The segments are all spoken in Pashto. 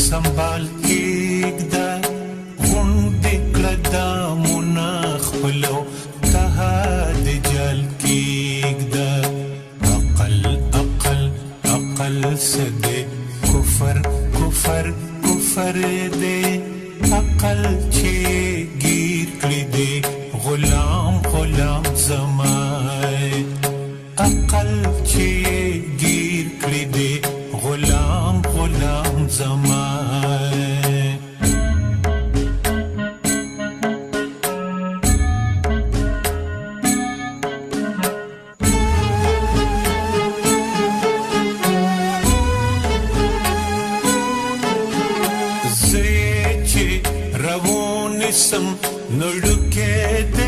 سنبال کېږده غونډې کړه دامونه خپلو تها د جال کېږده عقل عقل عقل څه دی کفر کفر کفر دی عقل چې ګیر کړی دی غلام غلام زمای عقل چې ګیر کړی دی غلام غلام زمای سم نړکې د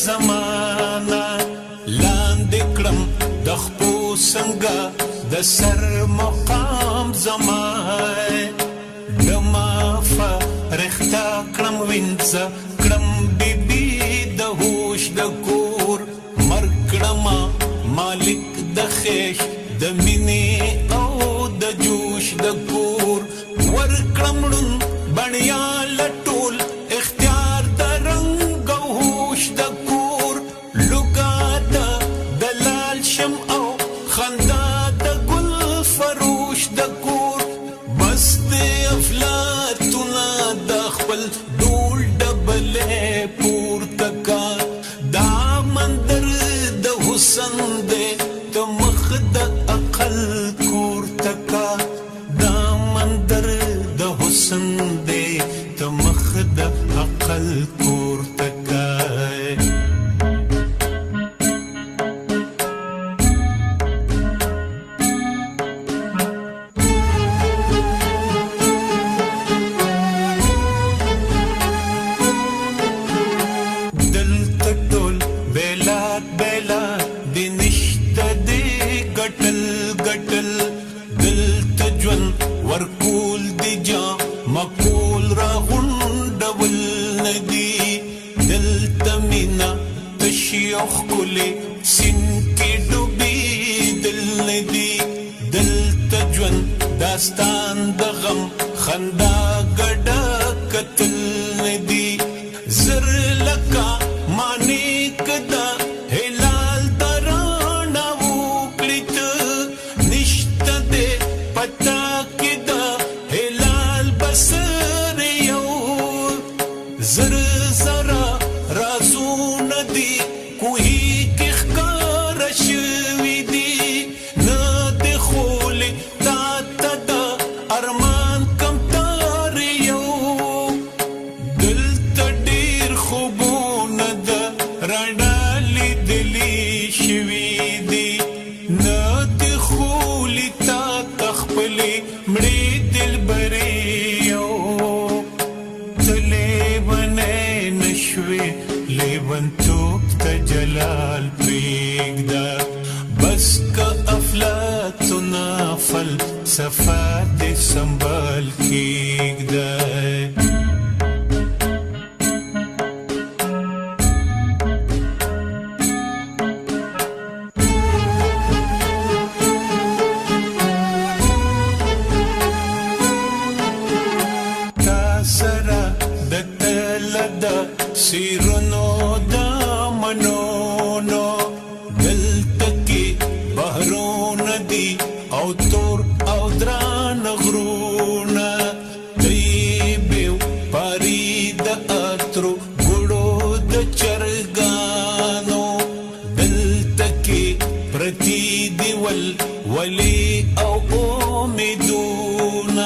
زمانہ لاندې کړم د خپو څنګه د سر مقام زمای دما فرښتا کړم وینځه کړم بیبي د هوش د کور مر کړم مالک د خیش د مینې او د جوش د کور ور کړم بڼیا لټول ډول ډبلې پورته کا دا مندر د حسن دې ته مخ د عقل کورته کا دا مندر د حسن دې ته مخ د عقل کورته کا ورکول دی جا مقول را غندول ندی دلتا مینا تشیخ کلی سن کی ڈوبی دل ندی دلتا جون داستان دغم خندا گڑا قتل ندی زر لکا مانی کدا حلال درانا وکلیت نشتا دے پتا زر زرا رازو ندی کوئی کی خکار شوی دی ندی خولی تا تا دا ارمان کم تاریو دل تا دیر خوبو ندا رڈالی دلی شوی دی ندی خولی تا تخپلی مڑی دل بریو لیون توب تا جلال پریگدا بس کا افلاطنا فلسفات سنبال کیگدا سیرونو دا منونو دلتا کی بحرون دی او تور او دران غرون دیبیو پاری دا اترو گڑو دا چرگانو دلتا کی پرتی دیول ولی او امیدون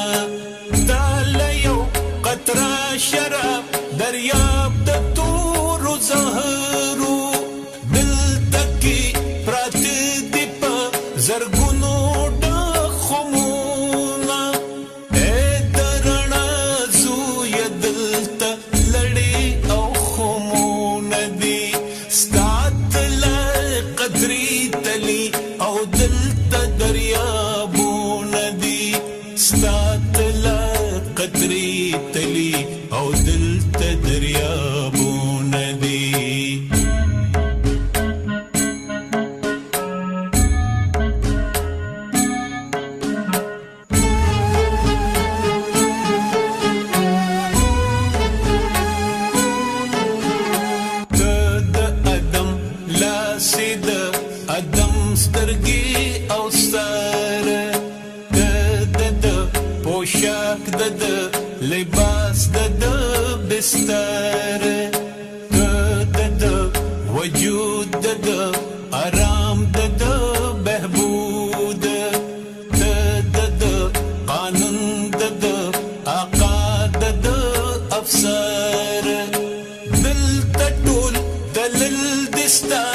دالیو قطرہ شراب دریاب د تورو زهرو دلته کې پراته دي په زرګونو ډخمونه د رڼا زویه دلته لړې او خمونه دي ستا تله قدرې تلي او دلته دریابونه دي ستا تله قدرې تلي او دلته دریابونه دي لباس د بستر د وجود د آرام د بهبود د قانون د آقا د افسر دل تطول دلل دستا